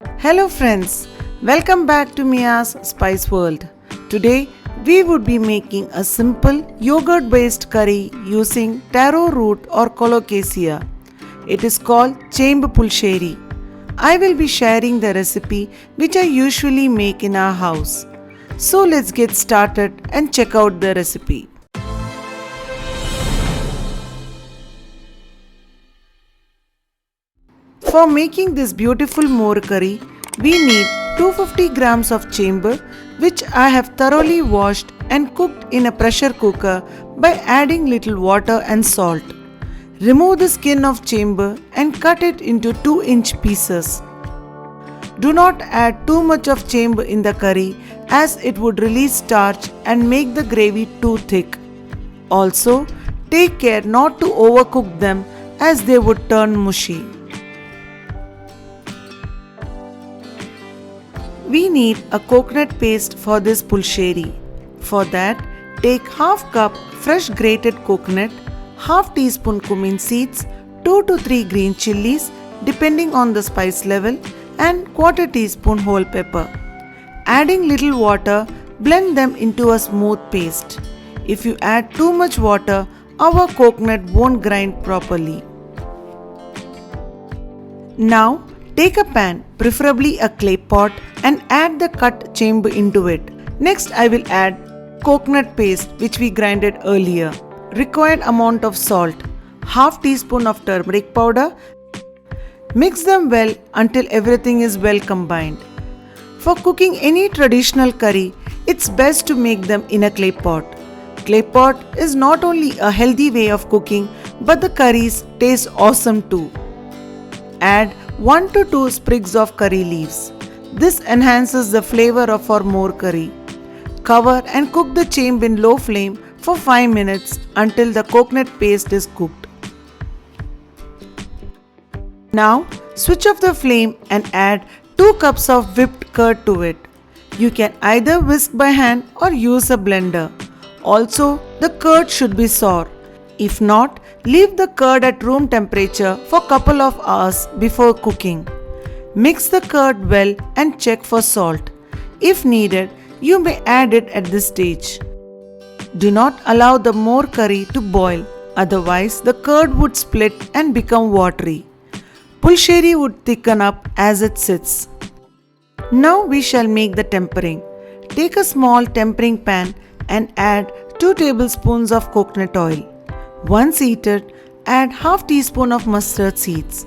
Hello friends, welcome back to Miya's Spice World. Today we would be making a simple yogurt based curry using taro root or colocasia. It is called Chembu Pulissery. I will be sharing the recipe which I usually make in our house. So let's get started and check out the recipe. For making this beautiful Moru curry, we need 250 grams of chembu, which I have thoroughly washed and cooked in a pressure cooker by adding little water and salt. Remove the skin of chembu and cut it into 2-inch pieces. Do not add too much of chembu in the curry as it would release starch and make the gravy too thick. Also, take care not to overcook them as they would turn mushy. We need a coconut paste for this pulissery. For that, take half cup fresh grated coconut, half teaspoon cumin seeds, 2 to 3 green chillies depending on the spice level, and quarter teaspoon whole pepper. Adding little water, blend them into a smooth paste. If you add too much water, our coconut won't grind properly. Now, take a pan, preferably a clay pot, and add the cut chembu into it. Next, I will add coconut paste which we grinded earlier. Required amount of salt, half teaspoon of turmeric powder. Mix them well until everything is well combined. For cooking any traditional curry, it's best to make them in a clay pot. Clay pot is not only a healthy way of cooking, but the curries taste awesome too. Add 1 to 2 sprigs of curry leaves. This enhances the flavor of our Moru curry. Cover and cook the chembu in low flame for 5 minutes until the coconut paste is cooked. Now, switch off the flame and add 2 cups of whipped curd to it. You can either whisk by hand or use a blender. Also, the curd should be sour. If not, leave the curd at room temperature for a couple of hours before cooking. Mix the curd well and check for salt. If needed, you may add it at this stage. Do not allow the Moru curry to boil, otherwise the curd would split and become watery. Pulissery would thicken up as it sits. Now we shall make the tempering. Take a small tempering pan and add 2 tablespoons of coconut oil. Once heated, add half teaspoon of mustard seeds.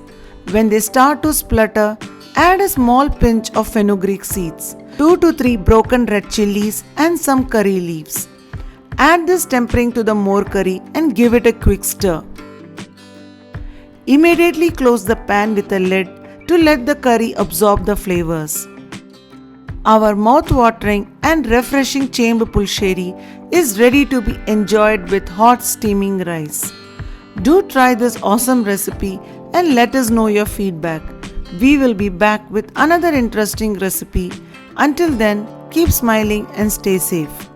When they start to splutter, add a small pinch of Fenugreek Seeds, 2 to 3 broken red chillies and some curry leaves. Add this tempering to the Moru curry and give it a quick stir. Immediately close the pan with a lid to let the curry absorb the flavors. Our mouth-watering and refreshing Chembu Pulissery is ready to be enjoyed with hot steaming rice. Do try this awesome recipe and let us know your feedback. We will be back with another interesting recipe. Until then, keep smiling and stay safe.